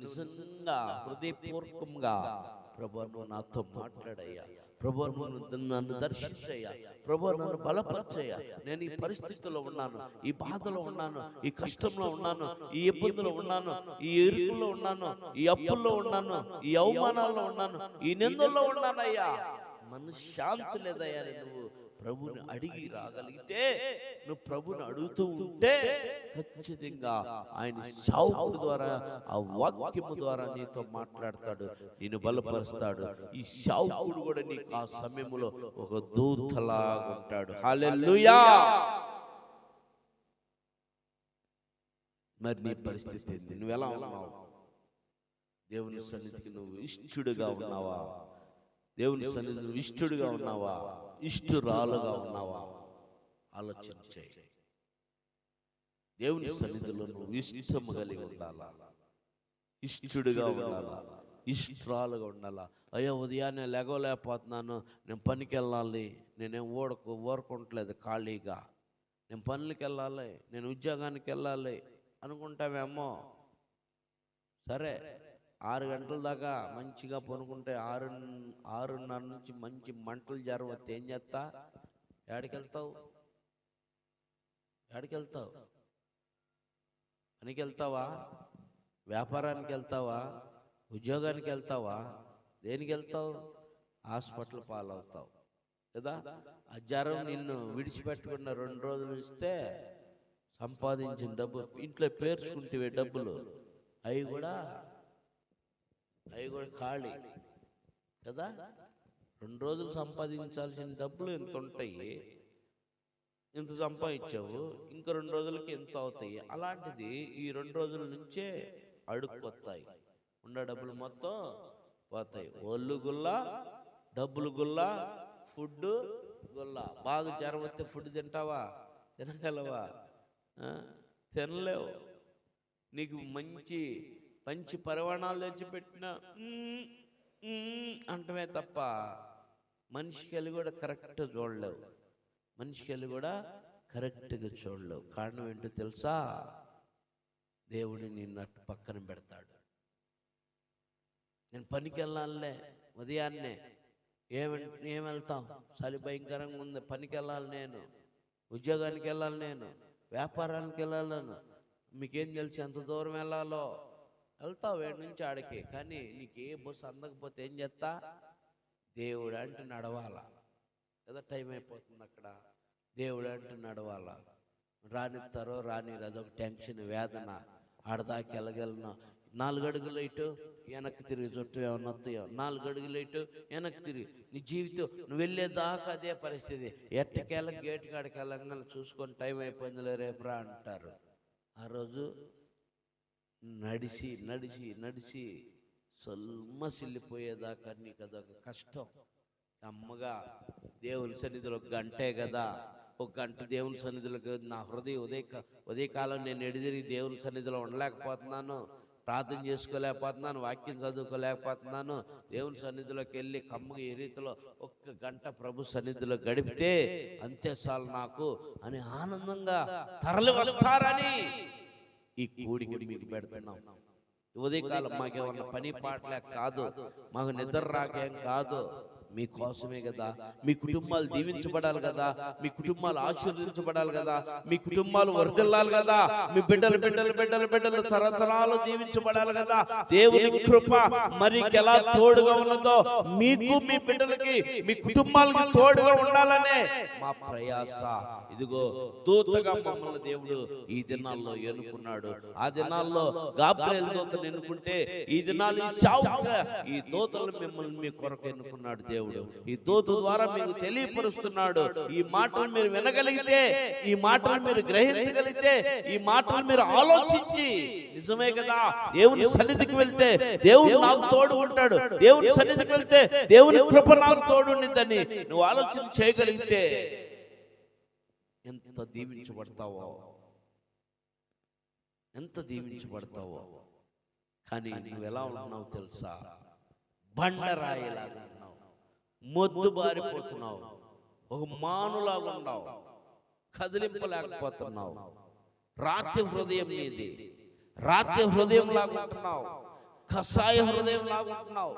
నిజంగా హృదయపూర్వకంగా ప్రభు నువ్వు నాతో మాట్లాడయ్యా, ప్రభు నువ్వు నన్ను దర్శించయ్యా, ప్రభు నన్ను బలపరచయ్యా, నేను ఈ పరిస్థితుల్లో ఉన్నాను, ఈ బాధలో ఉన్నాను, ఈ కష్టంలో ఉన్నాను, ఈ ఇబ్బందులో ఉన్నాను, ఈ ఇరుకులో ఉన్నాను, ఈ అప్పుల్లో ఉన్నాను, ఈ అవమానాల్లో ఉన్నాను, ఈ నిందల్లో ఉన్నానయ్యా, మనశ్శాంతి లేదయ్యా. నువ్వు ప్రభుని అడిగి రాగలిగితే, నువ్వు ప్రభుని అడుగుతూ ఉంటే ఖచ్చితంగా ఆయన సేవకుడి ద్వారా, ఆ వాక్యము ద్వారా నీతో మాట్లాడతాడు, నిన్ను బలపరుస్తాడు. ఈ సేవకుడు కూడా నీకు ఆ సమయంలో ఒక దూతలాగా ఉంటాడు. హల్లెలూయా. మరి నీ పరిస్థితి ఏంటి? నువ్వు ఎలా ఉన్నావు? దేవుని సన్నిధికి నువ్వు ఇష్టడుగా ఉన్నావా? దేవుని సన్నిధి నువ్వు ఇష్టడుగా ఉన్నావా? ఇష్టరాలుగా ఉన్నావా? ఆలోచించే. దేవుని సన్నిధిలో నువ్వు ఇష్టము కలిగి ఉండాలా, ఇష్టడుగా ఉండాలా, ఇష్టరాలుగా ఉండాలా. అయ్యో ఉదయాన్నే లేగలేకపోతున్నాను, నేను పనికి వెళ్ళాలి, నేనేం ఓడుకోవట్లేదు ఖాళీగా, నేను పనులకి వెళ్ళాలి, నేను ఉద్యోగానికి వెళ్ళాలి అనుకుంటావేమో. సరే, 6 గంటల దాకా మంచిగా పనుకుంటే 6:30 నుంచి మంచి మంటలు జ్వరం వస్తే ఏం చేస్తా? ఎక్కడికి వెళ్తావు? పనికి వెళ్తావా? వ్యాపారానికి వెళ్తావా? ఉద్యోగానికి వెళ్తావా? దేనికి వెళ్తావు? హాస్పిటల్ పాలవుతావు కదా. ఆ జ్వరం నిన్ను విడిచిపెట్టకుండా 2 రోజులు ఇస్తే సంపాదించిన డబ్బు ఇంట్లో పేర్చుకుంటే డబ్బులు అవి కూడా ఖాళీ కదా. 2 రోజులు సంపాదించాల్సిన డబ్బులు ఎంత ఉంటాయి, ఇంత సంపాదించావు, ఇంకా 2 రోజులకి ఎంత అవుతాయి. అలాంటిది ఈ 2 రోజుల నుంచే అడుక్కొస్తాయి, ఉన్న డబ్బులు మొత్తం పోతాయి. ఒళ్ళు గుల్లా, డబ్బులు గుల్లా, ఫుడ్ గుల్లా. బాగా జ్వరం వస్తే ఫుడ్ తింటావా? తినగలవా? తినలేవు. నీకు మంచి పరిమాణాలు తెచ్చిపెట్టిన అంటమే తప్ప మనిషికి వెళ్ళి కూడా కరెక్ట్గా చూడలేవు, మనిషికి వెళ్ళి కూడా కరెక్ట్గా చూడలేవు. కారణం ఏంటో తెలుసా? దేవుడిని నిన్ను అట్టు పక్కన పెడతాడు. నేను పనికి వెళ్ళాలే, ఉదయాన్నే ఏం వెళ్తాం? చలి భయంకరంగా ఉంది, పనికి వెళ్ళాలి నేను, ఉద్యోగానికి వెళ్ళాలి నేను, వ్యాపారానికి వెళ్ళాలను. మీకేం తెలిసి ఎంత దూరం వెళ్ళాలో వెళ్తావు, వేడి నుంచి ఆడికి. కానీ నీకు ఏ బస్సు అందకపోతే ఏం చేస్తా? దేవుడు అంటే నడవాలా కదా. టైం అయిపోతుంది అక్కడ, దేవుడు అంటే నడవాలా. రానిస్తారో రానిరు, అదొక టెన్షన్, వేదన. ఆడదాకా వెళ్ళగలను. 4 అడుగులు ఇటు వెనక్కి తిరిగి, చుట్టూ ఏమన్నా వస్తాయో, 4 అడుగులు ఇటు వెనక్కి తిరిగి, నీ జీవితం నువ్వు వెళ్ళేదాకా అదే పరిస్థితి. ఎట్టకెళ్ళ గేటు కాడికి వెళ్ళగానే చూసుకొని టైం అయిపోయిందిలే రేపు రా అంటారు. ఆ రోజు నడిచి సొమ్మసిల్లిపోయేదాకా నీకు అదొక కష్టం. అమ్మగా దేవుని సన్నిధిలో 1 గంటే కదా, 1 గంట దేవుని సన్నిధిలోకి నా హృదయం ఉదయకాలం నేను ఎడిదిరిగి దేవుని సన్నిధిలో ఉండలేకపోతున్నాను, ప్రార్థన చేసుకోలేకపోతున్నాను, వాక్యం చదువుకోలేకపోతున్నాను. దేవుని సన్నిధిలోకి వెళ్ళి కమ్మగా ఈ రీతిలో 1 గంట ప్రభు సన్నిధిలో గడిపితే అంతే చాలు నాకు అని ఆనందంగా తరలి వస్తారని ఈ కూడికి మీకు పెడుతున్నాం. ఉదయకాలం మాకేమన్నా పని పాటలే కాదు, మాకు నిద్ర రాకేం కాదు, మీకోసమే కదా. మీ కుటుంబాలు దీవించబడాలి కదా, మీ కుటుంబాలు ఆశీర్వదించబడాలి కదా, మీ కుటుంబాలు వర్ధిల్లాలి కదా, మీ బిడ్డలు తరతరాలు దీవించబడాలి కదా. దేవుని కృప మరి ఎలా తోడుగా ఉన్నదో మీకు, మీ బిడ్డలకి, మీ కుటుంబాలకి తోడుగా ఉండాలనే మా ప్రయాస. ఇదిగో దూతగా మమ్మల్ని దేవుడు ఈ దినాల్లో ఎన్నుకున్నాడు. ఆ దినాల్లో గాబ్రియేలు దూతను ఎన్నుకుంటే ఈ దినాలు ఈ దూతలు మిమ్మల్ని మీ కొరకు ఎన్నుకున్నాడు దేవుడు. ఈ దూత ద్వారా మీకు తెలియపరుస్తున్నాడు. ఈ మాటలు మీరు వినగలిగితే, ఈ మాటలు మీరు గ్రహించగలిగితే, ఈ మాటలు మీరు ఆలోచించి నిజమే కదా, దేవుని సన్నిధికి వెళ్తే దేవుడు నాకు తోడు ఉంటాడు, దేవుని సన్నిధికి వెళ్తే దేవుని కృప నాకు తోడు ఉండిందని నువ్వు ఆలోచన చేయగలిగితే ఎంత దీవించబడతావో. కానీ నువ్వు ఎలా ఉంటున్నావు తెలుసా? బండరాయిలాగా ఉన్నావు, మొద్దు బారిపోతున్నావు, ఒక మానులాగా ఉన్నావు, కదిలింపలేకపోతున్నావు. రాతి హృదయం నీది, రాతి హృదయం లాగా ఉంటున్నావు. కషాయ హృదయం లాగుంటున్నావు.